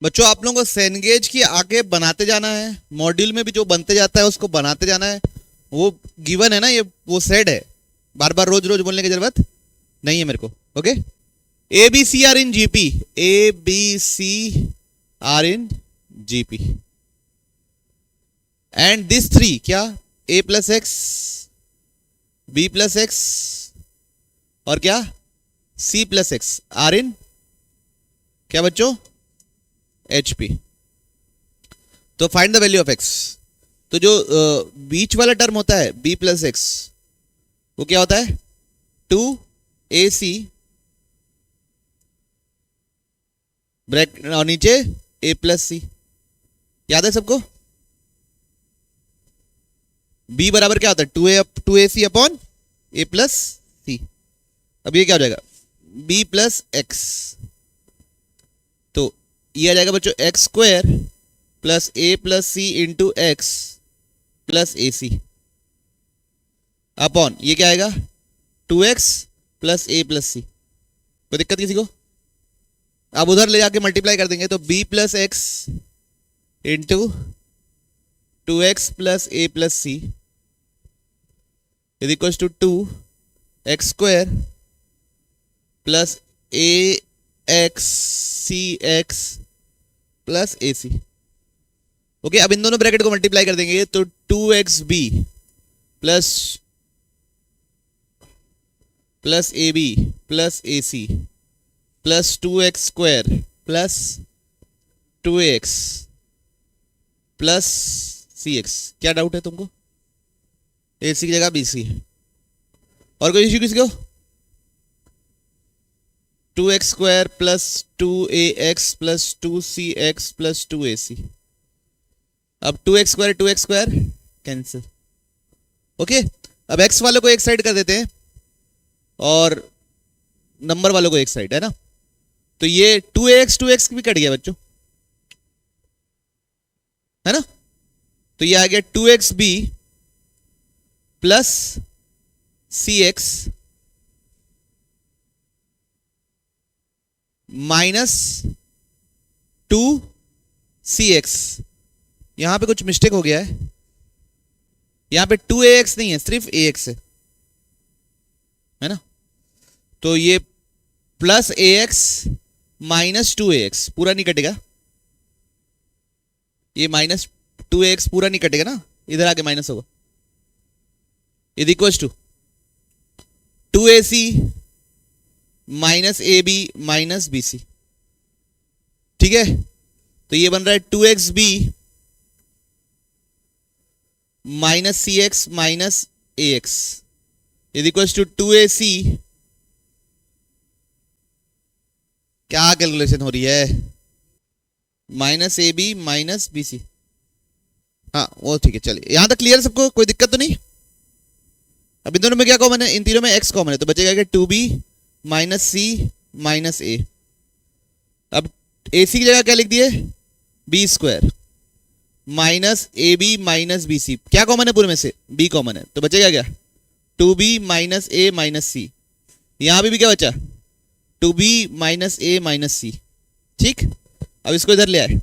बच्चों आप लोगों को सेनगेज की आगे बनाते जाना है, मॉड्यूल में भी जो बनते जाता है उसको बनाते जाना है। वो गिवन है ना, ये वो सेड है, बार बार रोज रोज बोलने की जरूरत नहीं है मेरे को। Okay, A B C are in GP, A B C are in GP and this three क्या, A plus X, B plus X और क्या C plus X are in क्या बच्चों, एच पी। तो find the value of X. तो जो बीच वाला term होता है बी प्लस एक्स, वो क्या होता है, टू ए सी ब्रैक और नीचे ए प्लस सी। याद है सबको? बी बराबर क्या होता है, two A C upon A plus C. अब ये क्या हो जाएगा, बी प्लस एक्स, तो ये आ जाएगा बच्चों X square plus A plus C into X plus A C upon ये क्या आएगा, two X plus A plus C. कोई दिक्कत किसी को? आप उधर ले जाके मल्टीप्लाई कर देंगे तो B plus X into two X plus A plus C is equal to two X square plus A X C X plus A C. Okay, अब इन दोनों ब्रैकेट को मल्टीप्लाई कर देंगे तो two X B plus plus A B plus A C plus two X square plus two X plus C X. क्या doubt है तुमको? ए सी की जगह बी सी है। और कोई इश्यू किसी को? Two X square plus two A X plus two C X plus two A C. अब two X square cancel. Okay, अब एक्स वालों को एक साइड कर देते हैं और नंबर वालों को एक साइड, है ना? तो ये टू एक्स भी कट गया बच्चों, है ना? तो ये आ गया two X B plus C X minus two C X. यहां पे कुछ मिस्टेक हो गया है, यहां पे टू ए एक्स नहीं है, सिर्फ ए एक्स है ना? तो ये plus A x minus to A x पूरा नहीं कटेगा, ये माइनस टू ए एक्स पूरा नहीं कटेगा ना, इधर आके माइनस होगा। Is equal to two A C minus A B minus B C. ठीक है, तो ये बन रहा है two X B minus C X minus A X is equal to two A C. क्या कैलकुलेशन हो रही है, minus A B minus B C. हाँ वो ठीक है, चलिए यहां तक क्लियर सबको, कोई दिक्कत तो नहीं? अब इन दोनों में क्या कॉमन है, इन तीनों में एक्स कॉमन है, तो बचेगा क्या two B minus C minus A. अब ए सी की जगह क्या लिख दिए, B square minus A B minus B C. क्या कॉमन है पूरे में से, बी कॉमन है, तो बचेगा क्या two B minus A minus C. यहां भी क्या बचा, two B minus A minus C. ठीक, अब इसको इधर ले आए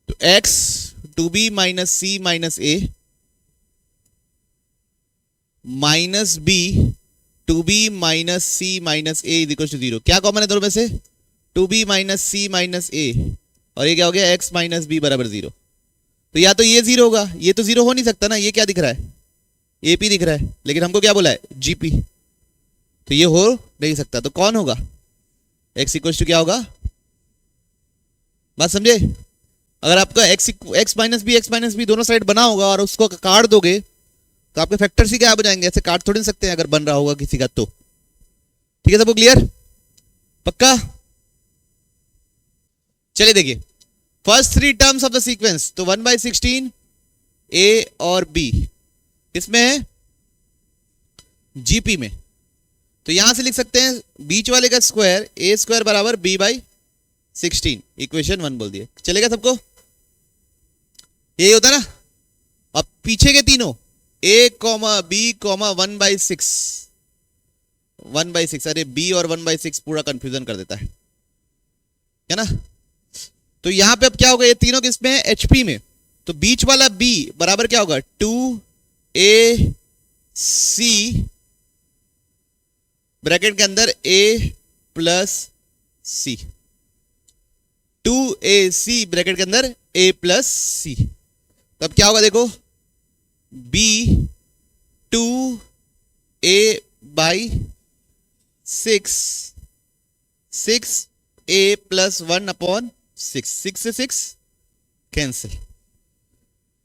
तो X two B minus C minus A minus B two B minus C minus A is equal to zero. क्या कॉमन है दोनों में से, two B minus C minus A, और ये क्या हो गया एक्स माइनस बी बराबर जीरो। तो या तो ये जीरो होगा, ये तो जीरो हो नहीं सकता ना, ये क्या दिख रहा है, एपी दिख रहा है, लेकिन हमको क्या बोला है जीपी, तो ये हो नहीं सकता। तो कौन होगा, एक्स इक्वल टू क्या होगा, बात समझे? अगर आपका एक्स माइनस बी दोनों साइड बना होगा और उसको काट दोगे तो आपके फैक्टर्स ही क्या हो जाएंगे, ऐसे काट थोड़ी सकते हैं अगर बन रहा होगा किसी का तो। ठीक है सबको क्लियर, पक्का? चलिए देखिए, first three terms of the sequence, तो 1/16 ए और बी किसमें है, जीपी में। तो यहां से लिख सकते हैं बीच वाले का स्क्वायर, ए स्क्वायर बराबर बी बाई 16, इक्वेशन 1 बोल दिए। चलेगा सबको, यही होता ना? अब पीछे के तीनों ए कॉमा बी कॉमा 1/6, 1/6, अरे बी और 1/6 पूरा कंफ्यूजन कर देता है। है ना। तो यहां पे अब क्या होगा, ये तीनों किसमें है, एचपी में। तो बीच वाला बी बराबर क्या होगा, 2ac ब्रैकेट के अंदर a plus C, 2ac bracket के अंदर a प्लस सी। तब क्या होगा देखो, b 2a by 6, 6a plus 1 upon 6, 6 से 6 कैंसिल।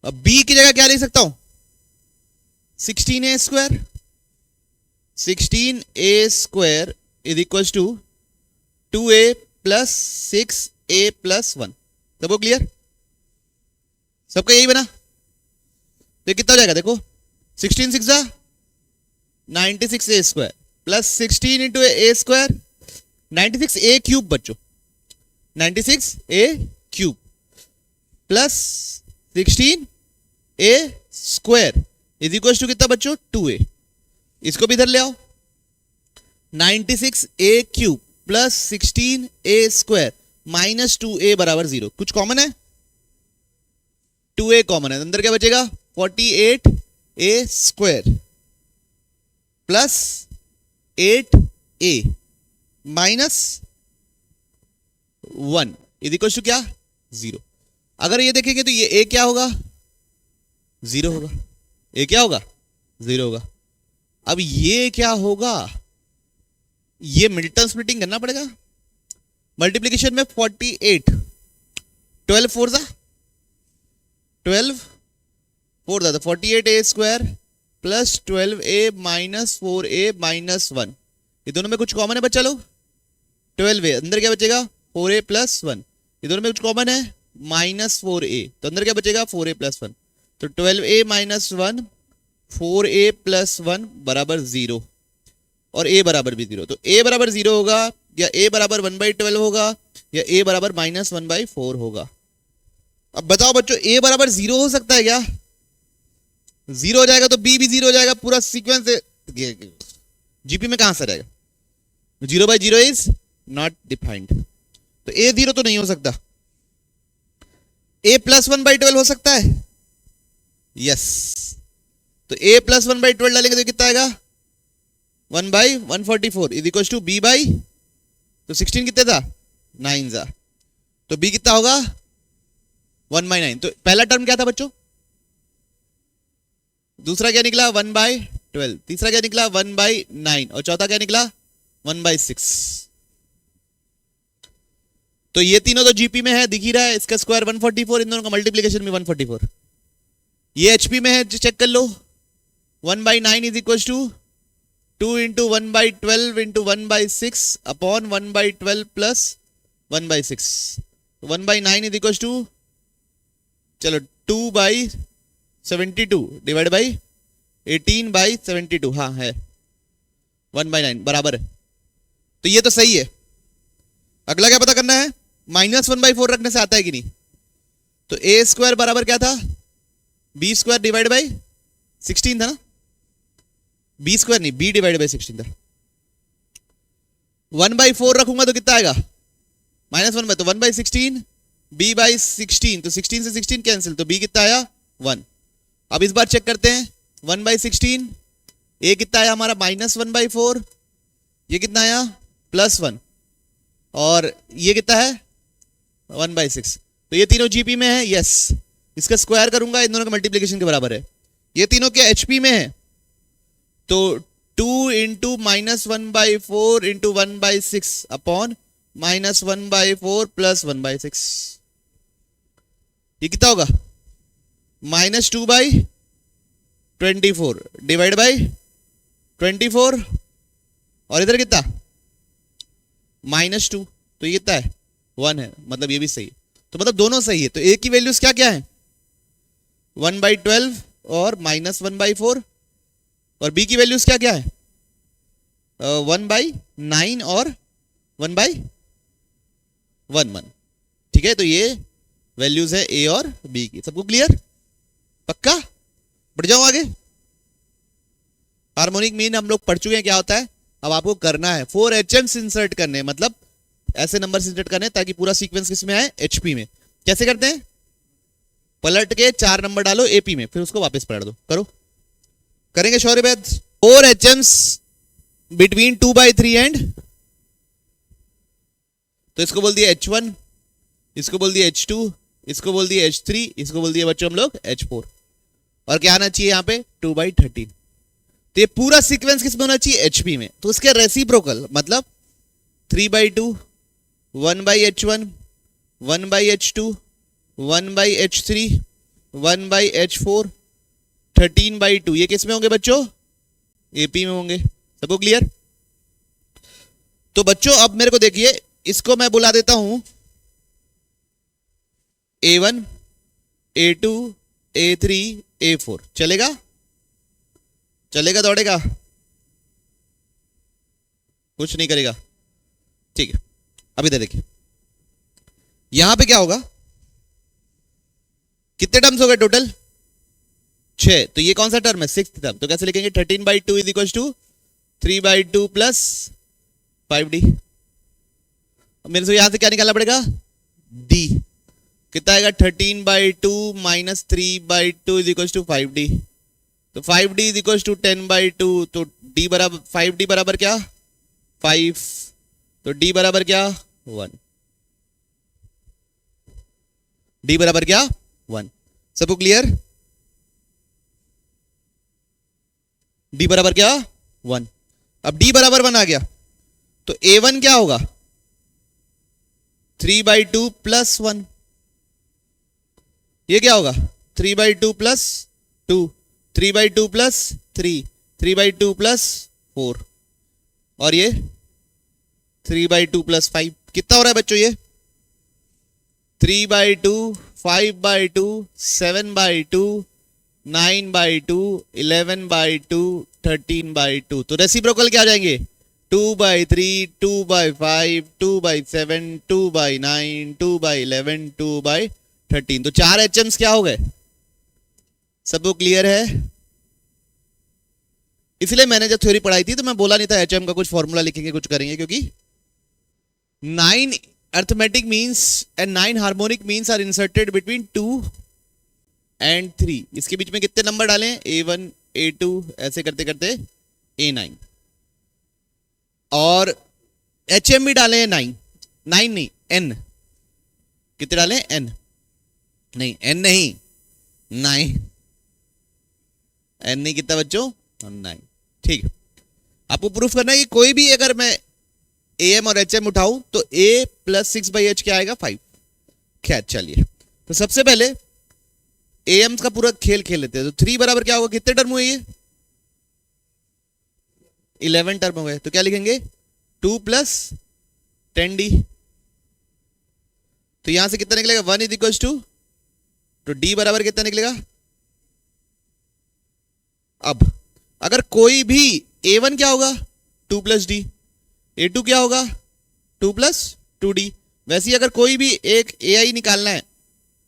अब b की जगह क्या लिख सकता हूं, 16a square, 16a square is equal to 2a plus 6a plus 1। सबको क्लियर, सबका यही बना। तो कितना हो जाएगा देखो, 16 6 जा 96a square plus 16 into A square, 96a cube बच्चों, 96a cube plus 16a square is equal to कितना बच्चों, 2a। इसको भी इधर ले आओ, 96a cube plus 16a square minus 2a बराबर 0। कुछ कॉमन है, 2a कॉमन है, अंदर क्या बचेगा, 48a square plus 8a minus 1 is equal to क्या, 0। अगर ये देखेंगे तो ये a क्या होगा, 0 होगा, a क्या होगा, 0 होगा। अब ये क्या होगा, ये मिल्टन स्प्लिटिंग करना पड़ेगा। मल्टीप्लीकेशन में 48, 12 4 जा 12 4 जा, 48a square plus 12a minus 4a minus 1, ये दोनों में कुछ कॉमन है बच्चा लोग, 12a, अंदर क्या बचेगा 4a प्लस 1, ये दोनों में कुछ कॉमन है माइनस 4a, तो अंदर क्या बचेगा 4a प्लस 1, तो 12a माइनस 1 4a प्लस 1 बराबर 0 और a बराबर भी 0। तो a बराबर 0 होगा या a बराबर 1/12 होगा या a बराबर माइनस 1/4 होगा। अब बताओ बच्चों, a बराबर 0 हो सकता है क्या, 0 हो जाएगा तो b भी 0 हो जाएगा, पूरा सीक्वेंस जीपी में कहां से रहेगा, 0/0 इज नॉट डिफाइंड, तो a 0 तो नहीं हो सकता। a प्लस 1/12 हो सकता है, यस, तो a प्लस 1/12 डालेंगे तो कितना आएगा, 1/144 is equal to b by, तो 16 कितने था, 9 था, तो b कितना होगा 1/9। तो पहला टर्म क्या था बच्चों, दूसरा क्या निकला 1/12, तीसरा क्या निकला 1/9 और चौथा क्या निकला 1/6। तो ये तीनों तो जीपी में है, दिख ही रहा है, इसका स्क्वायर 144, इन दोनों का मल्टीप्लीकेशन में 144। ये एचपी में है, चेक कर लो, 1/9 is equal to 2 into 1/12 into 1/6 upon 1/12 plus 1/6, 1/9 is equal to, चलो 2/72 डिवाइड बाई 18/72, हाँ है 1/9 बराबर है। तो ये तो सही है। अगला क्या पता करना है, माइनस 1/4 रखने से आता है कि नहीं। तो a स्क्वायर बराबर क्या था, b स्क्वायर डिवाइड बाई 16 था ना, b स्क्वायर नहीं, b डिवाइड बाई 16 था। 1/4 रखूंगा तो कितना आएगा, -1, तो 1/16 b बाई 16, तो 16 से 16 कैंसिल, तो b कितना आया 1। अब इस बार चेक करते हैं, 1/16, a कितना आया हमारा -1/4, ये कितना आया +1, और ये कितना है 1/6। तो ये तीनों जीपी में है, यस, इसका स्क्वायर करूंगा, इन दोनों का मल्टीप्लीकेशन के बराबर है। ये तीनों के एचपी में है, तो 2 इंटू -1/4 इंटू 1/6 अपॉन -1/4 प्लस 1/6, ये कितना होगा -2/24 डिवाइड बाई 24, और इधर कितना -2, तो ये कितना है 1 है, मतलब ये भी सही है। तो मतलब दोनों सही है। तो a की वैल्यूज क्या क्या है, 1/12 और -1/4, और b की वैल्यूज क्या क्या है 1/9 और 1/11। ठीक है, तो ये वैल्यूज है a और b की। सबको क्लियर, पक्का, बढ़ जाओ आगे। हार्मोनिक मीन हम लोग पढ़ चुके हैं क्या होता है, अब आपको करना है 4 HMs इंसर्ट करने, मतलब ऐसे नंबर इंसर्ट करने ताकि पूरा सीक्वेंस किस में आए, एचपी में। कैसे करते हैं, पलट के 4 नंबर डालो एपी में, फिर उसको वापस पलट दो। करो, करेंगे शौर्य वैद। 4 एचएम्स बिटवीन 2/3 एंड, तो इसको बोल दिया H1, इसको बोल दिया H2, इसको बोल दिया H3, इसको बोल दिया बच्चों हम लोग H4। और क्या आना चाहिए यहाँ पे 2/13। तो ये पूरा सीक्वेंस किस में होना चाहिए, एचपी में। तो उसके रेसिप्रोकल मतलब 3/2, 1/H1, 1/H2, 1/H3, 1/H4, 13/2, ये किस में होंगे बच्चों, एपी में होंगे। सबको क्लियर। तो बच्चों अब मेरे को देखिए, इसको मैं बुला देता हूं A1, A2, A3, A4। चलेगा, चलेगा, दौड़ेगा, कुछ नहीं करेगा, ठीक है। अब इधर देखिए, यहां पे क्या होगा, कितने टर्म्स हो गए टोटल, 6। तो ये कौन सा टर्म है, 6th टर्म। तो कैसे लिखेंगे, 13/2 is equal to 3/2 plus 5D। मेरे से यहां से क्या निकालना पड़ेगा, D। कितना आएगा, 13/2 minus 3/2 is equal to 5D। तो 5D इज इक्वल टू 10/2। तो D बराबर 5D बराबर क्या, 5। तो D बराबर क्या, 1। D बराबर क्या, 1। सबको क्लियर, D बराबर क्या, 1। अब D बराबर 1 आ गया, तो A1 क्या होगा, 3/2 प्लस 1। ये क्या होगा, 3/2 प्लस 2, 3/2 प्लस 3, 3/2 प्लस 4, और ये 3/2 प्लस 5। कितना हो रहा है बच्चों ये, 3/2, 5/2, 7/2, 9/2, 11/2, 13/2। तो रेसिप्रोकल क्या आ जाएंगे, 2/3, 2/5, 2/7, 2/9, 2/11, 2/13। तो 4 एचएम्स क्या हो गए, सबको क्लियर है। इसलिए मैंने जब थ्योरी पढ़ाई थी तो मैं बोला नहीं था एचएम का कुछ फॉर्मूला लिखेंगे, कुछ करेंगे, क्योंकि 9 arithmetic means and 9 harmonic means are inserted between 2 and 3। इसके बीच में कितने नंबर डालें, A1, A2, ऐसे करते करते A9। और HM भी डालें 9, 9 नहीं N। कितने डालें, N नहीं, N नहीं, 9। N नहीं, कितना बच्चों, 9। ठीक है, आपको प्रूफ करना है कि कोई भी अगर मैं AM और HM उठाऊं तो A प्लस 6/H क्या आएगा, 5। खैर चलिए, तो सबसे पहले AM का पूरा खेल खेल लेते हैं। तो 3 बराबर क्या होगा, कितने टर्म हुए ये, 11 टर्म हुए। तो क्या लिखेंगे, 2 प्लस 10D। तो यहां से कितना निकलेगा, 1 इज इक्वल टू, तो D बराबर कितना निकलेगा। अब अगर कोई भी A1 क्या होगा, 2 प्लस D, A2 क्या होगा, 2 प्लस 2D। वैसे ही अगर कोई भी एक AI निकालना है,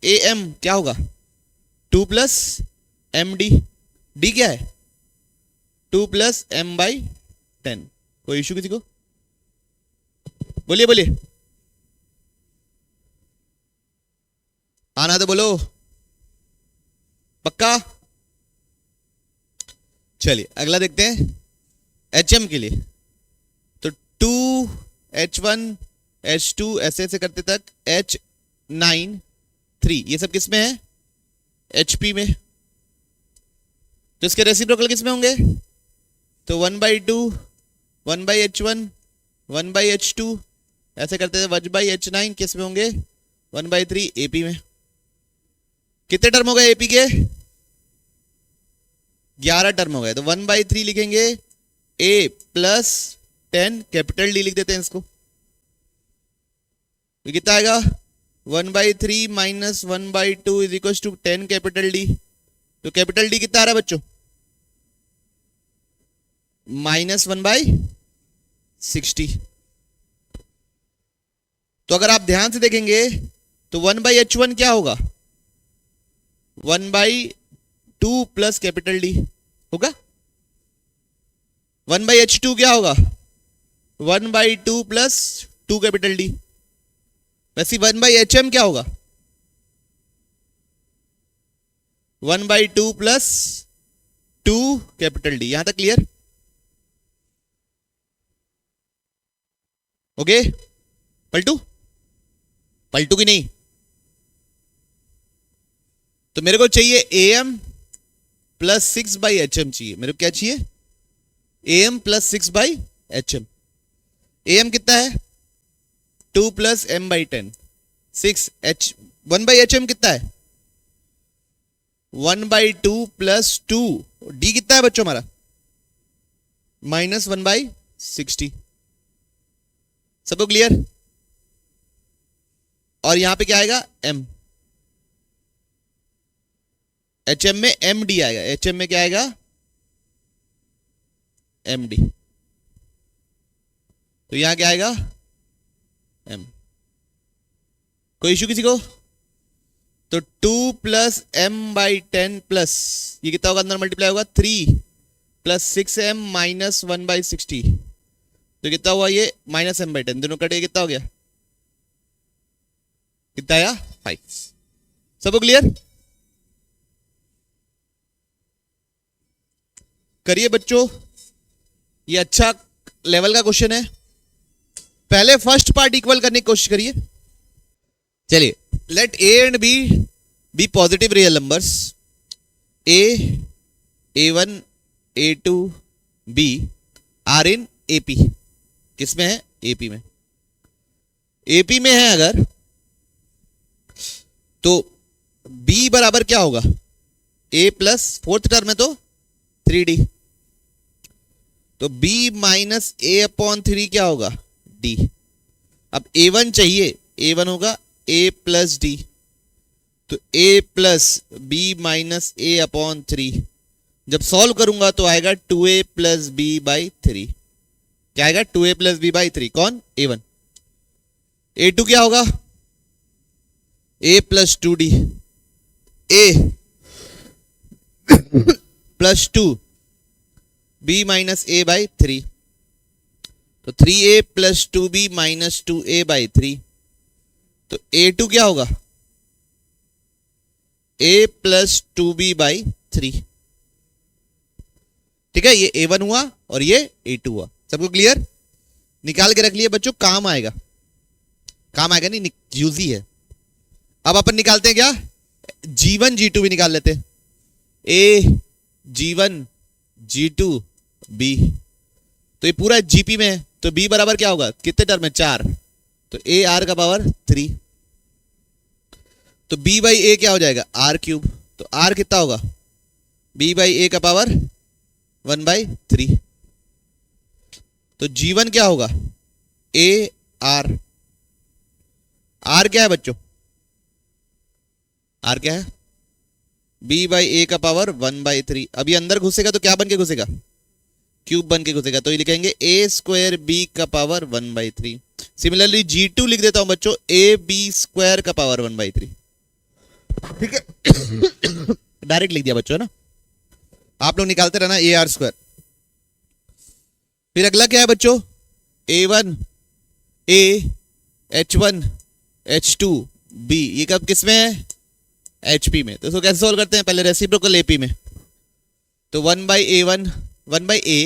AM क्या होगा, 2 प्लस MD। D क्या है, 2 प्लस M/10। कोई इशू किसी को, बोलिए बोलिए, आना तो बोलो, पक्का। चलिए अगला देखते हैं HM के लिए। तो 2 H1 H2 ऐसे ऐसे करते तक H9 3, ये सब किस में है, HP में। तो इसके रेसिप्रोकल किस में होंगे, तो 1/2, 1/H1, 1/H2 ऐसे करते थे, 1/H9 किस में होंगे, 1/3 AP में। कितने टर्म हो गए AP के, 11 टर्म हो गए। तो 1/3 लिखेंगे, A प्लस 10 कैपिटल D लिख देते हैं इसको। तो कितना आएगा, 1/3 minus 1/2 is equal to 10 capital D। तो कैपिटल D कितना आ रहा है बच्चों, -1/60। तो अगर आप ध्यान से देखेंगे तो 1/H1 क्या होगा, 1/2 प्लस कैपिटल D होगा। 1/H2 क्या होगा, 1/2 प्लस 2 कैपिटल डी। वैसे 1/HM क्या होगा? 1/2 प्लस 2 कैपिटल डी। यहां तक क्लियर? ओके, पलटू की नहीं? तो मेरे को चाहिए AM प्लस 6/HM चाहिए। मेरे को क्या चाहिए? AM plus 6/HM। AM कितना है? 2 प्लस M/10 6 H 1/HM कितना है? 1/2 प्लस 2। D कितना है बच्चों हमारा? -1/60। सबको क्लियर? और यहां पे क्या आएगा? M। HM में MD आएगा। HM में क्या आएगा? MD। तो यहां क्या आएगा? M। कोई इशू किसी को? तो 2 प्लस M/10 प्लस ये कितना होगा? अंदर मल्टीप्लाई होगा 3 प्लस 6M माइनस 1/60। तो कितना हुआ ये? -M/10। दोनों कटे कितना हो गया? कितना आया? 5। सबको क्लियर? करिए बच्चों, ये अच्छा लेवल का क्वेश्चन है। पहले फर्स्ट पार्ट इक्वल करने की कोशिश करिए। चलिए, let A and B be positive real numbers. A1 A2 B are in AP। किसमें है? AP में। AP में है अगर, तो B बराबर क्या होगा? A प्लस फोर्थ टर्म में तो 3D। तो B माइनस A/3 क्या होगा? D। अब A1 चाहिए, A1 होगा A प्लस D। तो A plus B minus A/3 जब सॉल्व करूंगा तो आएगा 2A प्लस B/3। क्या आएगा? 2A plus B/3। कौन? A1। A2 क्या होगा? A plus 2D। A plus 2 B minus A/3। तो 3A plus 2B minus 2A/3। तो A2 क्या होगा? A plus 2B/3। ठीक है, ये A1 हुआ और ये A2 हुआ। सबको क्लियर? निकाल के रख लिए बच्चों, काम आएगा। काम आएगा नहीं, यूजी है। अब अपन निकालते हैं क्या? G1 G2 भी निकाल लेते हैं। A G1 G2 B। तो ये पूरा GP में है, तो B बराबर क्या होगा? कितने टर्म है? 4। तो A R का पावर 3। तो B/A क्या हो जाएगा? R³। तो R कितना होगा? B/A का पावर 1/3। तो G1 क्या होगा? A R। R क्या है बच्चों? R क्या है? B/A का पावर 1/3। अभी अंदर घुसेगा तो क्या बन के घुसेगा? क्यूब बन के घुसेगा। तो ये लिखेंगे A² B का पावर 1/3। सिमिलरली G2 लिख देता हूं बच्चों, AB² का पावर 1/3। ठीक है, डायरेक्ट लिख दिया बच्चों, है ना? आप लोग निकालते रहना AR²। फिर अगला क्या है बच्चों? A1 A H1 H2 B। ये कब किस में है? HP में। तो इसको कैसे सोल्व करते हैं? पहले रेसिप्रोकल AP में। तो 1/A1 1/A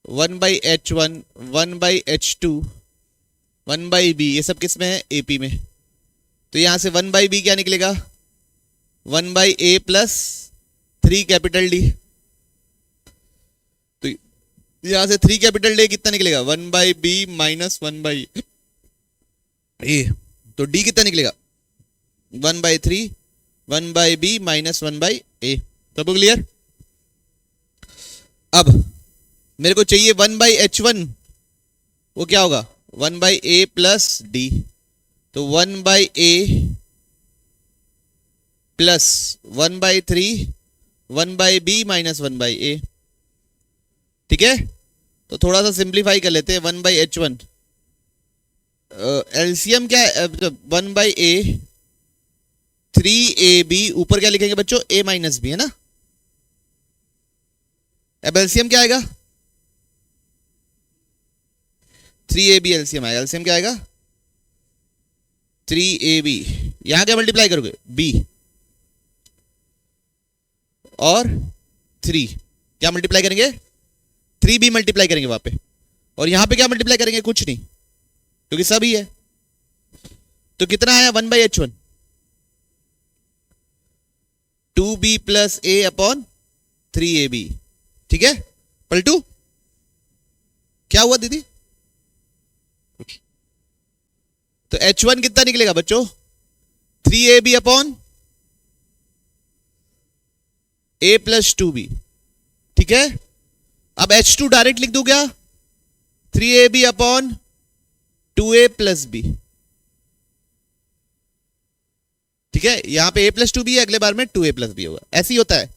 1/H1 1/H2 1/B ये सब किस में है? AP में। तो यहां से 1/B क्या निकलेगा? 1/A plus 3 capital D। तो यहां से 3 कैपिटल D कितना निकलेगा? 1/B minus 1/A। तो D कितना निकलेगा? 1/3 1/B माइनस 1/A। सबको क्लियर? अब मेरे को चाहिए 1/H1, वो क्या होगा? 1/A plus D। तो 1/A plus 1/3 1/B minus 1/A। ठीक है, तो थोड़ा सा सिंप्लीफाई कर लेते हैं। 1/H1 एलसीएम क्या है? 1/A 3AB ऊपर क्या लिखेंगे बच्चों? A माइनस B, है ना? अब एलसीएम क्या आएगा? 3ab एलसीएम आएगा। एलसीएम क्या आएगा? 3ab। यहां क्या मल्टीप्लाई करोगे? b और 3 क्या मल्टीप्लाई करेंगे? 3b मल्टीप्लाई करेंगे वहां पे। और यहां पे क्या मल्टीप्लाई करेंगे? कुछ नहीं, क्योंकि सब ही है। तो कितना आया? 1/h1 2b plus a upon 3ab। ठीक है पलटू, क्या हुआ दीदी? तो h1 कितना निकलेगा बच्चों? 3ab upon a plus 2b। ठीक है, अब h2 डायरेक्ट लिख दूं क्या? 3ab upon 2a plus b। ठीक है, यहां पे a प्लस 2b है, अगले बार में 2a प्लस b होगा। ऐसे ही होता है।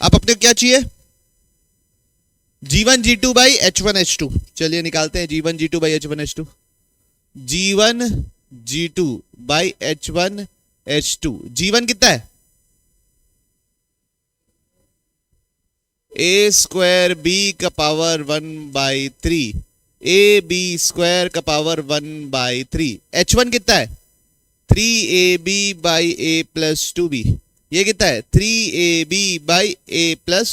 अब अपने को क्या चाहिए? g1 g2 by h1 h2। चलिए निकालते हैं g1 g2 by h1 h2। g1 g2 by h1 h2। g1 कितना है? a स्क्वायर b का पावर 1/3 a b स्क्वायर का पावर 1/3। h1 कितना है? 3ab by a plus 2b। ये कितना है? 3ab by a plus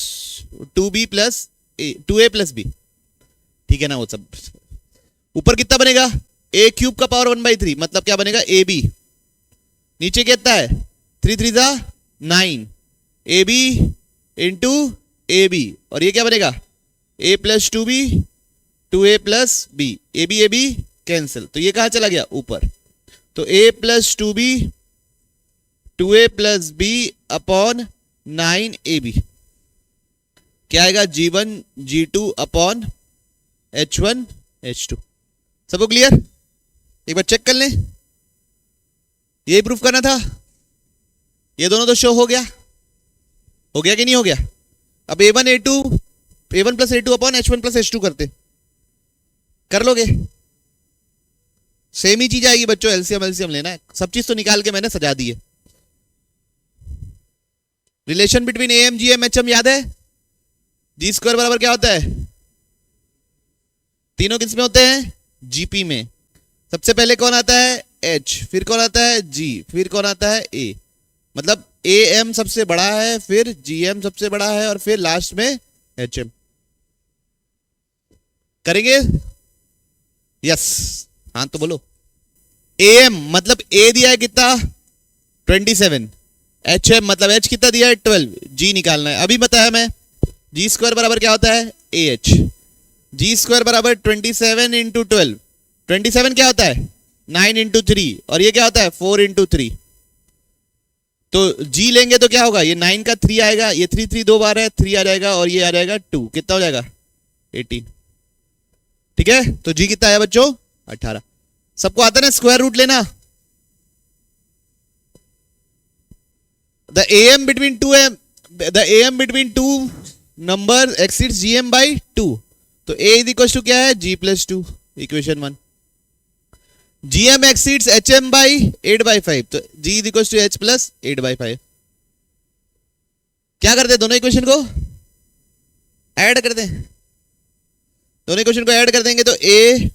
2b plus 2a plus b। ठीक है ना, वो सब ऊपर कितना बनेगा? a क्यूब का पावर 1/3 मतलब क्या बनेगा? ab। नीचे कितना है? 3 3 जा 9 ab इंटू ab। और ये क्या बनेगा? a plus 2b 2a plus b। ab cancel, तो ये कहां चला गया? ऊपर। तो a plus 2b 2a plus b upon 9ab क्या आएगा? g1 g2 upon h1 h2। सबको क्लियर? एक बार चेक कर लें, यही प्रूफ करना था। ये दोनों तो शो हो गया कि नहीं हो गया? अब a1 a1 plus a2 upon h1 plus h2 करते, कर लोगे? सेम ही चीज आएगी बच्चों। एलसीएम एलसीएम लेना है, सब चीज तो निकाल के मैंने सजा दी है। Relation between M G M H M याद है? जी स्क्वायर बराबर क्या होता है? तीनों किस में होते हैं? जीपी में। सबसे पहले कौन आता है? एच, फिर कौन आता है? जी, फिर कौन आता है? ए। मतलब ए एम सबसे बड़ा है, फिर जी एम सबसे बड़ा है, और फिर लास्ट में एच एम। करेंगे? यस, हाँ तो बोलो। ए एम मतलब ए दिया है कितना? 27। एच एम मतलब एच कितना दिया है? 12। जी निकालना है, अभी बताया मैं। जी स्क्वायर बराबर क्या होता है? A H. जी स्क्वायर बराबर 27 इंटू 12। 27 क्या होता है? 9 इंटू 3, और ये क्या होता है? 4 इंटू 3। तो जी लेंगे तो क्या होगा? ये 9 का 3 आएगा, ये 3 3 दो बार है, 3 आ जाएगा, और ये आ जाएगा 2। कितना हो जाएगा? 18। ठीक है, तो जी कितना आया बच्चों? 18। सबको आता है ना स्क्वायर रूट लेना? The AM between two number exceeds GM by 2। तो ए इज इक्वल टू क्या है? G plus 2, equation 1। GM exceeds HM by 8/5, तो G is equal to H plus 8/5। क्या करते हैं? दोनों इक्वेशन को ऐड कर दें। दोनों इक्वेशन को ऐड कर देंगे तो a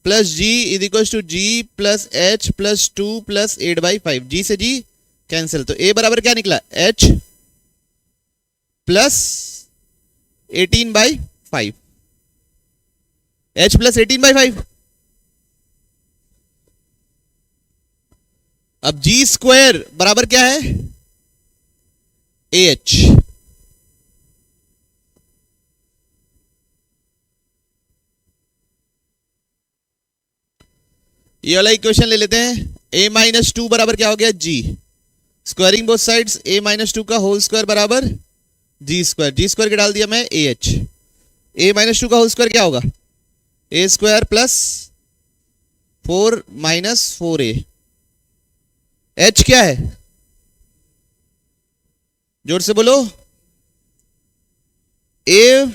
plus G is equal to G plus H plus 2 प्लस 8/5। जी से जी कैंसिल, तो a बराबर क्या निकला? h plus 18/5। h plus 18/5। अब जी स्क्वायर बराबर क्या है? AH। ये वाला इक्वेशन ले लेते हैं। a माइनस 2 बराबर क्या हो गया? g। Squaring both sides, a minus 2 का होल स्क्वायर बराबर जी स्क्वायर। जी स्क्वायर के डाल दिया मैं AH। a माइनस 2 का होल स्क्वायर क्या होगा? a square plus 4 minus 4a। h क्या है? जोर से बोलो। a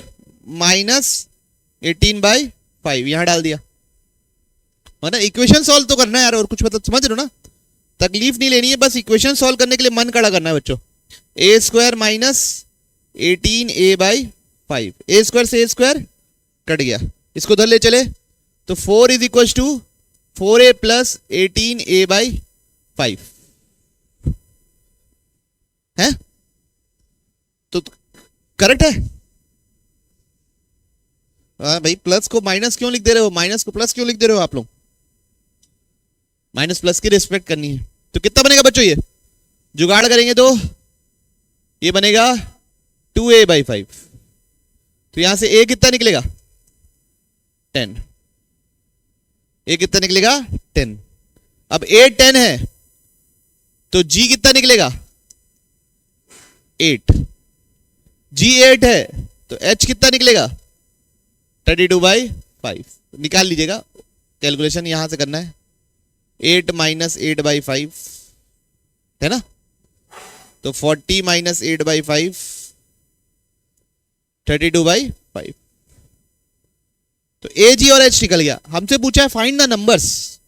माइनस 18/5 यहां डाल दिया। ना इक्वेशन सॉल्व तो करना है यार, और कुछ मतलब समझ रहे हो ना? तकलीफ नहीं लेनी है, बस इक्वेशन सॉल्व करने के लिए मन खड़ा करना है बच्चों। a square minus 18a/5। a square से a स्क्वायर कट गया, इसको उधर ले चले तो 4 is equal to 4a plus 18a/5 है, तो करेक्ट है। भाई प्लस को माइनस क्यों लिख दे रहे हो, माइनस को प्लस क्यों लिख दे रहे हो आप लोग, माइनस प्लस की रिस्पेक्ट करनी है। तो कितना बनेगा बच्चों, ये जुगाड़ करेंगे तो ये बनेगा 2a/5। तो यहां से a कितना निकलेगा 10, a कितना निकलेगा 10। अब a 10 है तो g कितना निकलेगा 8, g 8 है तो h कितना निकलेगा 32/5। निकाल लीजिएगा, कैलकुलेशन यहां से करना है। 8 माइनस 8/5 है ना, तो 40 माइनस 8/5 32/5। तो ए जी और एच निकल गया। हमसे पूछा है फाइंड द नंबर्स,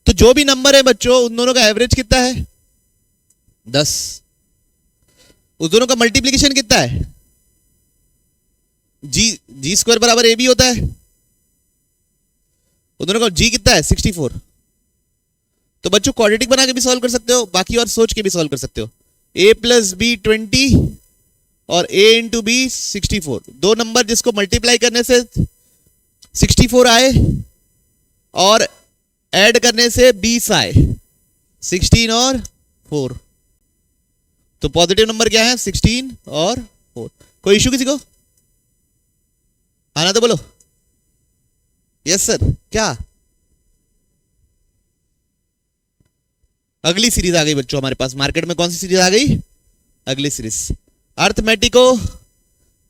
तो जो भी नंबर है बच्चों उन दोनों का एवरेज कितना है 10, उस दोनों का मल्टीप्लीकेशन कितना है जी स्क्वायर बराबर ए बी होता है, उन दोनों का जी कितना है 64। तो बच्चों क्वाड्रेटिक बना के भी सॉल्व कर सकते हो, बाकी और सोच के भी सॉल्व कर सकते हो। a प्लस बी 20 और a इंटू बी 64, दो नंबर जिसको मल्टीप्लाई करने से 64 आए और ऐड करने से 20 आए, 16 और 4। तो पॉजिटिव नंबर क्या है 16 और 4। कोई इशू किसी को, आना तो बोलो। यस सर, क्या अगली सीरीज आ गई बच्चों हमारे पास मार्केट में, कौन सी सीरीज आ गई, अगली सीरीज अर्थमेटिको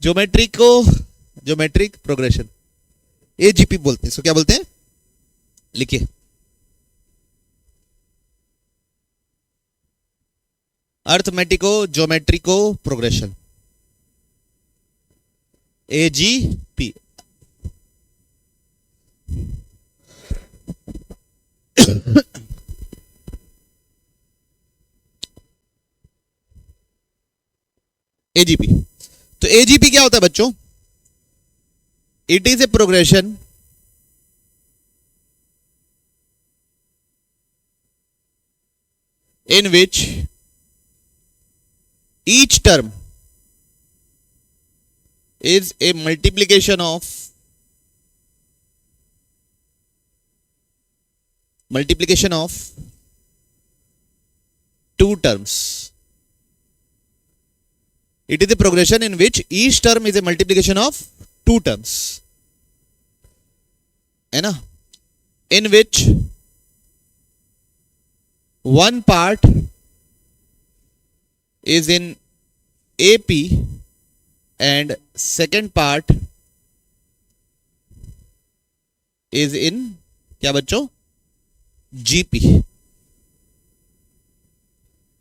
ज्योमेट्रिक प्रोग्रेशन, एजीपी बोलते हैं इसको, क्या बोलते हैं लिखिए, अर्थमेटिको ज्योमेट्रिको प्रोग्रेशन एजीपी। एजीपी, तो एजीपी क्या होता है बच्चों, it is a progression in which each term is a multiplication of two terms. It is a progression in which each term is a multiplication of two terms, है ना, in which one part is in AP and second part is in क्या बच्चों GP।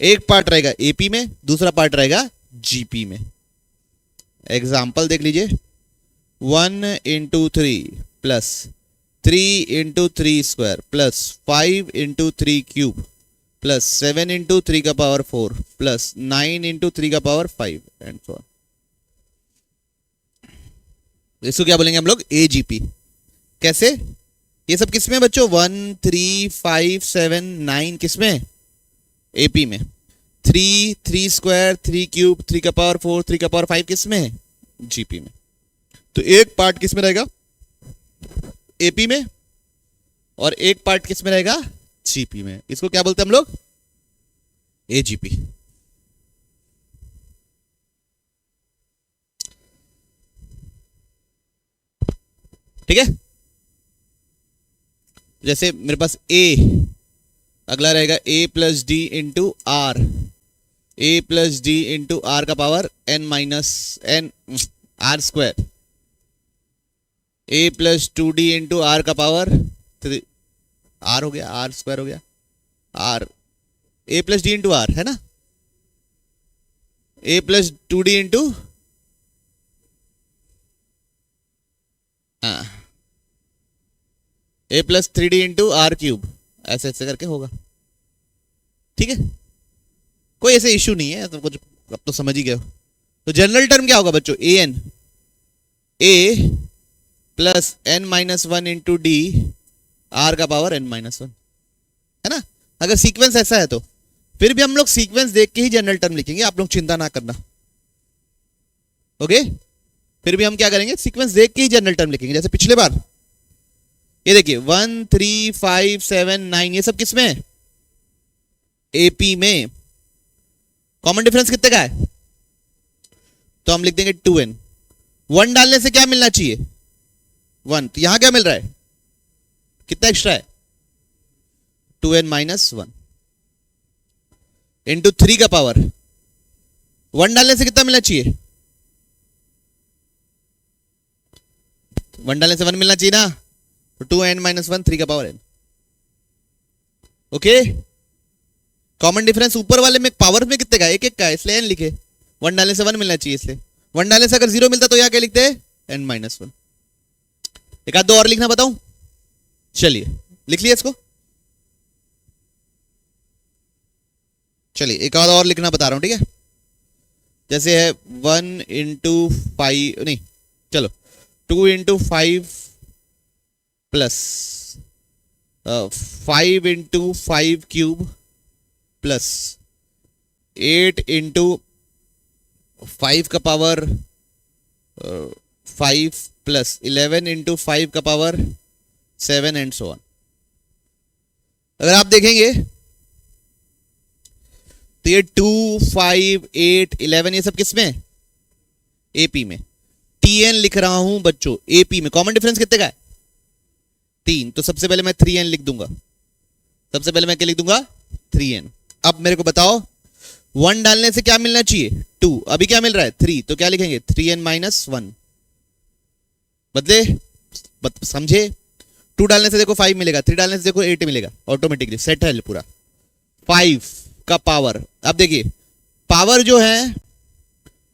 एक part रहेगा AP में, दूसरा part रहेगा GP में। एग्जाम्पल देख लीजिए, 1 into 3 plus 3 into 3 square plus 5 into 3 cube plus 7 into 3 का पावर 4 प्लस 9 इंटू 3 का पावर 5 एंड सो ऑन। इसको क्या बोलेंगे हम लोग एजीपी। कैसे, ये सब किसमें बच्चों 1 3 5 7 9 किसमें एपी में, 3 स्क्वायर 3 क्यूब 3 का पावर 4 3 का पावर 5 किसमें जीपी में। तो एक पार्ट किसमें रहेगा एपी में और एक पार्ट किसमें रहेगा जीपी में। इसको क्या बोलते हैं हम लोग एजीपी। ठीक है, जैसे मेरे पास ए, अगला रहेगा a plus D into are, A plus D into R का power n minus N R square, a plus 2d into R का पावर 3 आर हो गया, आर स्क्वायर हो गया, आर ए प्लस डी इंटू आर है ना, A plus 2d into A plus 3d into R cube, ऐसे ऐसे करके होगा। ठीक है, कोई ऐसे इश्यू नहीं है, तो कुछ अब तो समझ ही गए हो। तो जनरल टर्म क्या होगा बच्चों, A N, A plus n-1 into D R का पावर n-1, है ना। अगर सीक्वेंस ऐसा है तो फिर भी हम लोग सीक्वेंस देख के ही जनरल टर्म लिखेंगे, आप लोग चिंता ना करना। ओके, फिर भी हम क्या करेंगे, सीक्वेंस देख के ही जनरल टर्म लिखेंगे। जैसे पिछले बार ये देखिए 1 3 5 7 9 ये सब किसमें है, एपी में। कॉमन डिफरेंस कितने का है, तो हम लिख देंगे 2n। 1 डालने से क्या मिलना चाहिए, 1, तो यहां क्या मिल रहा है, कितना एक्स्ट्रा है, 2n-1 इंटू 3 का पावर। 1 डालने से कितना मिलना चाहिए, 1 डालने से 1 मिलना चाहिए ना, तो 2n-1 3 का power n। Okay, common difference ऊपर वाले में पावर में कितने का, एक एक का, इसलिए n लिखे। 1 डालने से 1 मिलना चाहिए, इसलिए 1 डालने से अगर 0 मिलता तो यहां क्या लिखते हैं, n-1। एक आध दो और लिखना बताऊं, चलिए लिख लिया इसको। चलिए एक आध और लिखना बता रहा हूं, ठीक है। जैसे है 1 इंटू 5, नहीं चलो 2 into 5 plus 5 into 5 cube plus 8 into 5 का पावर 5 प्लस 11 इंटू 5 का पावर 7 एंड सो ऑन। अगर आप देखेंगे तो ये 2 5 8 11 ये सब किसमें, एपी में। tn लिख रहा हूं बच्चों एपी में। कॉमन डिफरेंस कितने का है, 3, तो सबसे पहले मैं 3n लिख दूंगा। सबसे पहले मैं क्या लिख दूंगा, 3n। अब मेरे को बताओ 1 डालने से क्या मिलना चाहिए, 2, अभी क्या मिल रहा है 3, तो क्या लिखेंगे 3n-1 बदले, समझे। 2 डालने से देखो 5 मिलेगा, 3 डालने से देखो 8 मिलेगा, ऑटोमेटिकली सेट है पूरा। 5 का पावर, अब देखिए पावर जो है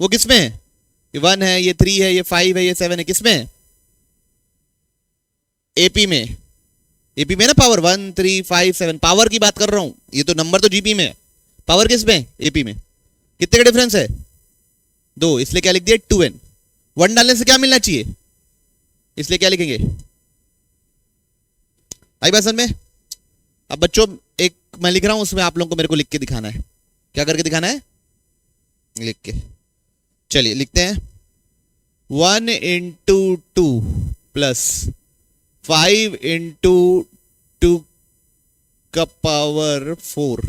वो किसमें है, ये 1 है, ये 3 है, ये 5 है, ये 7 है, किसमें, एपी में। एपी में ना पावर 1 3 5 7, पावर की बात कर रहा हूं, ये तो नंबर तो जीपी में है, पावर किस में, एपी में। कितने का डिफरेंस है, 2, इसलिए क्या लिख दिया 2n। 1 डालने से क्या मिलना चाहिए, इसलिए क्या लिखेंगे, आई बात समझ में। अब बच्चों एक मैं लिख रहा हूं, उसमें आप लोगों को मेरे को लिख के दिखाना है। क्या करके दिखाना है, लिख के। चलिए लिखते हैं 1 इंटू 2 प्लस 5 इंटू 2 का पावर 4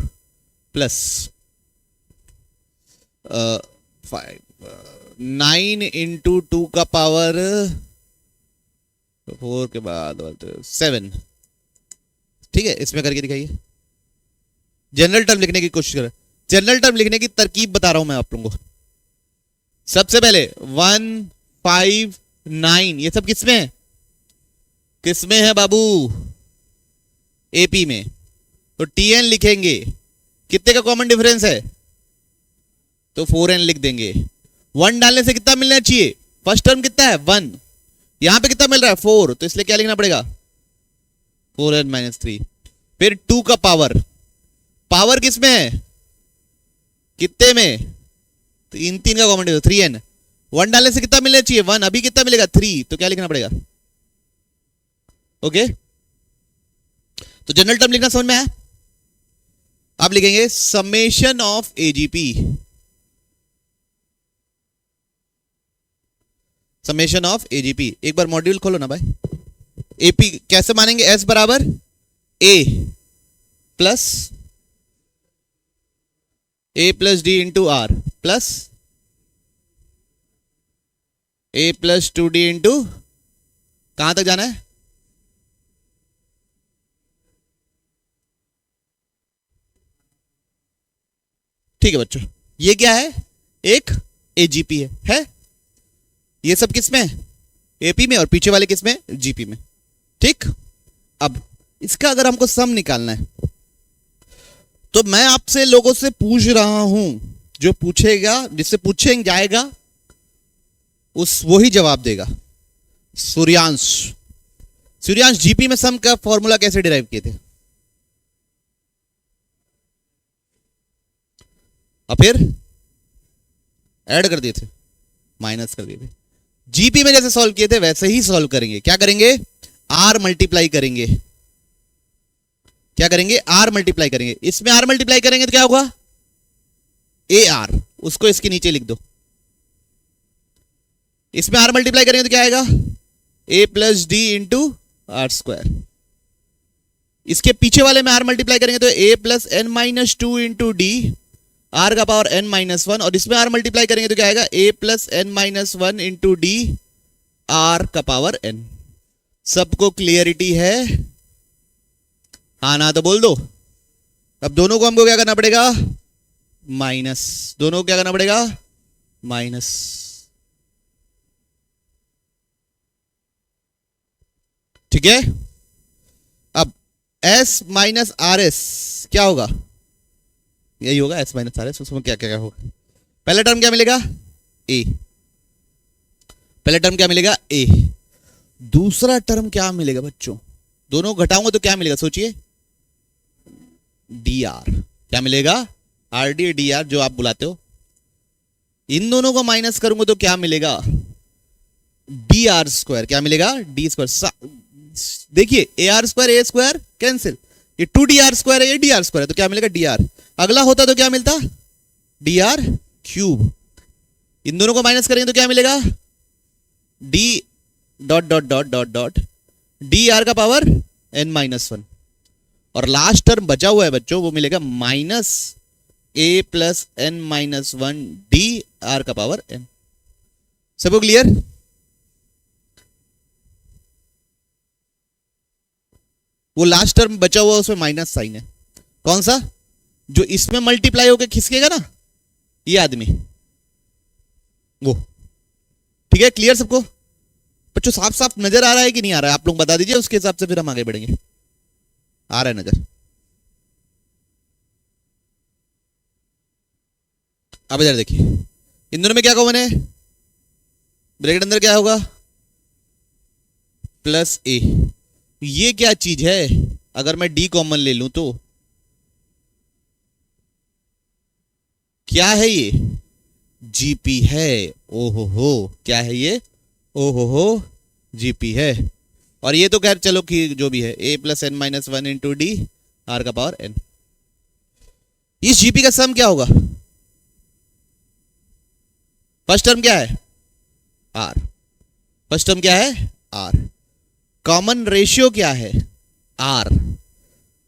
प्लस 9 इंटू 2 का पावर 4 के बाद 7। ठीक है, इसमें करके दिखाइए। जनरल टर्म लिखने की कोशिश करें। जनरल टर्म लिखने की तरकीब बता रहा हूं मैं आप लोगों को। सबसे पहले 1 5 9 ये सब किसमें है, किसमें है बाबू, एपी में। तो टीएन लिखेंगे, कितने का कॉमन डिफरेंस है, तो 4n लिख देंगे। 1 डालने से कितना मिलना चाहिए, फर्स्ट टर्म कितना है 1, यहां पे कितना मिल रहा है 4, तो इसलिए क्या लिखना पड़ेगा 4n-3। फिर 2 का पावर, पावर किसमें है, कितने में, तो इन 3 का कॉमन डिफरेंस 3n। 1 डालने से कितना मिलना चाहिए 1, अभी कितना मिलेगा 3, तो क्या लिखना पड़ेगा, ओके। तो जनरल टर्म लिखना समझ में आया। आप लिखेंगे summation of AGP, summation of AGP. एक बार मॉड्यूल खोलो ना भाई। एपी कैसे मानेंगे, एस बराबर A plus D into R plus A plus 2d into, कहां तक जाना है, ठीक है बच्चों। ये क्या है, एक एजीपी है ये सब किसमें, एपी में, और पीछे वाले किसमें, जीपी में। ठीक, अब इसका अगर हमको सम निकालना है तो मैं आपसे लोगों से पूछ रहा हूं, जो पूछेगा, जिससे पूछेंगे जाएगा उस वही जवाब देगा। सूर्यांश, सूर्यांश जीपी में सम का फॉर्मूला कैसे डिराइव किए थे, और फिर ऐड कर दिए थे, माइनस कर दिए थे। जीपी में जैसे सॉल्व किए थे वैसे ही सॉल्व करेंगे। क्या करेंगे? आर मल्टीप्लाई करेंगे। क्या करेंगे? आर मल्टीप्लाई करेंगे। इसमें आर मल्टीप्लाई करेंगे तो क्या होगा? ए आर, उसको इसके नीचे लिख दो। इसमें आर मल्टीप्लाई करेंगे तो क्या आएगा? A plus D into are square. इसके पीछे वाले में आर मल्टीप्लाई करेंगे तो A plus N minus two into D R का पावर एन माइनस वन, और इसमें आर मल्टीप्लाई करेंगे तो क्या आएगा? A plus N minus one into D R का पावर एन। सबको क्लियरिटी है? हाँ ना तो बोल दो। अब दोनों को हमको क्या करना पड़ेगा? माइनस। दोनों को क्या करना पड़ेगा? माइनस। ठीक है। अब S माइनस आर एस क्या होगा? यही होगा S माइनस आर एस। उसमें क्या क्या होगा? पहला टर्म क्या मिलेगा? A। पहला टर्म क्या मिलेगा? A। दूसरा टर्म क्या मिलेगा बच्चों? दोनों घटाऊंगा तो क्या मिलेगा? सोचिए। dr। क्या मिलेगा? rd dr जो आप बुलाते हो। इन दोनों को माइनस करूंगा तो क्या मिलेगा? dr square. क्या मिलेगा? d square. देखिए A R square A square cancel, ये 2dr स्क्वायर है, ये dr स्क्वायर है, तो क्या मिलेगा? dr। अगला होता तो क्या मिलता? dr cube. इन दोनों को माइनस करेंगे तो क्या मिलेगा? d dot dot dot dot dot dr का पावर n माइनस वन। और लास्ट टर्म बचा हुआ है बच्चों, वो मिलेगा minus a plus N minus one D R का पावर n। सबको क्लियर? वो लास्ट टर्म बचा हुआ उसमें माइनस साइन है। कौन सा? जो इसमें मल्टीप्लाई होकर खिसकेगा ना, ये आदमी, वो। ठीक है, क्लियर सबको? बच्चों साफ साफ नजर आ रहा है कि नहीं आ रहा है? आप लोग बता दीजिए, उसके हिसाब से फिर हम आगे बढ़ेंगे। आ रहा है नजर? अब इधर देखिए, इन दोनों में क्या कॉमन है? ब्रैकेट अंदर क्या होगा? प्लस ए। ये क्या चीज है? अगर मैं डी कॉमन ले लूं तो क्या है ये? जीपी है। ओहो हो, क्या है ये? ओहो हो, जीपी है। और ये तो खैर चलो कि जो भी है, a plus N minus one into D R का पावर एन। इस जीपी का सम क्या होगा? फर्स्ट टर्म क्या है? आर। फर्स्ट टर्म क्या है? आर। कॉमन रेशियो क्या है? आर।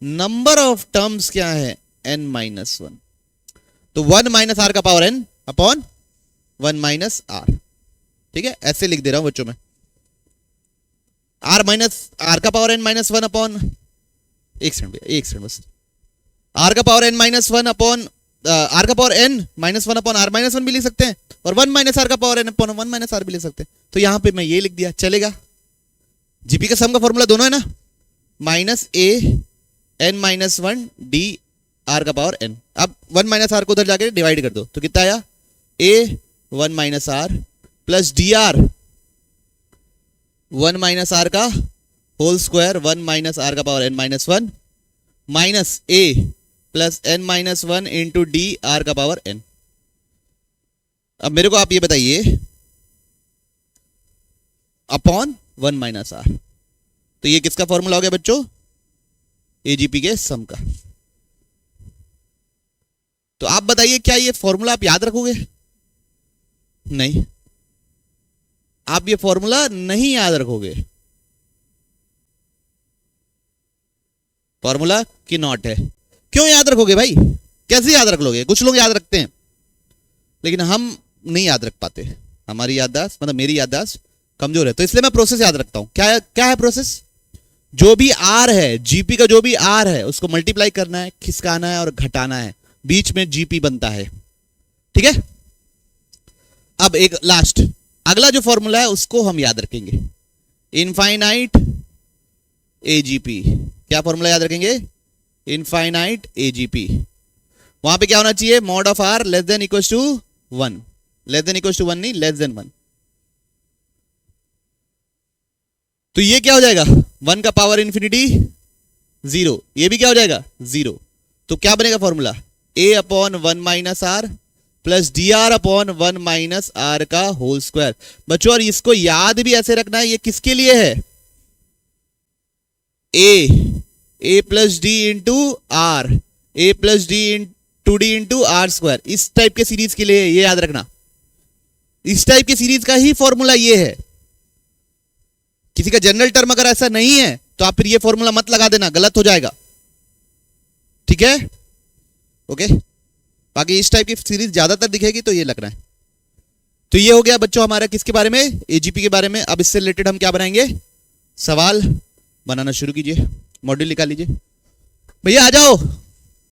नंबर ऑफ टर्म्स क्या है? N minus one. तो वन माइनस आर का power n upon one minus r. ठीक है, ऐसे लिख दे रहा हूं बच्चों में। आर माइनस आर का power N minus one upon, एक सेकंड बस। आर का power N minus one upon r का power N minus one upon r minus one भी लिख सकते हैं, और वन माइनस आर का power n upon one minus are भी लिख सकते हैं। तो यहां पे मैं ये लिख दिया, चलेगा? जीपी का सम का फॉर्मूला दोनों है ना, minus a n minus one D R का पावर एन। अब वन माइनस आर को उधर जाके डिवाइड कर दो तो कितना आया? A one minus are plus D r one minus are का whole square one minus are का power N minus one minus a plus N minus one into D R का पावर एन। अब मेरे को आप ये बताइए, अपॉन वन माइनस आर, तो ये किसका फॉर्मूला हो गया बच्चों? एजीपी के सम का। तो आप बताइए, क्या ये फॉर्मूला आप याद रखोगे? नहीं, आप ये फॉर्मूला नहीं याद रखोगे। फॉर्मूला की नॉट है। क्यों याद रखोगे भाई? कैसे याद रख लोगे? कुछ लोग याद रखते हैं, लेकिन हम नहीं याद रख पाते। हमारी याददाश्त, मतलब मेरी याददाश्त कमजोर है, तो इसलिए मैं प्रोसेस याद रखता हूं। क्या है प्रोसेस? जो भी आर है, जीपी का जो भी आर है, उसको मल्टीप्लाई करना है, खिसकाना है और घटाना है, बीच में जीपी बनता है। ठीक है? अब एक लास्ट अगला जो फॉर्मूला है उसको हम याद रखेंगे, इनफाइनाइट एजीपी। क्या फॉर्मूला याद रखेंगे? Infinite AGP. वहां पे क्या होना चाहिए? Mod of R less than equal to one. Less than equal to one नहीं, लेस देन वन। तो ये क्या हो जाएगा? वन का पावर इंफिनिटी जीरो, ये भी क्या हो जाएगा? जीरो। तो क्या बनेगा formula? A upon one minus are plus D R upon 1 minus are का होल स्क्वायर। बच्चों और इसको याद भी ऐसे रखना है, ये किसके लिए है? A plus D into are, A plus d two d into are square, इस टाइप के सीरीज के लिए ये याद रखना। इस टाइप की सीरीज का ही फॉर्मूला ये है। किसी का जनरल टर्म अगर ऐसा नहीं है तो आप फिर ये फॉर्मूला मत लगा देना, गलत हो जाएगा। ठीक है, ओके। बाकी इस टाइप की सीरीज ज्यादातर दिखेगी तो ये लगना है। तो ये हो गया बच्चों हमारा किसके बारे में? एजीपी के बारे में। अब इससे रिलेटेड हम क्या बनाएंगे? सवाल बनाना शुरू कीजिए, मॉड्यूल निकाल लीजिए। भैया आ जाओ।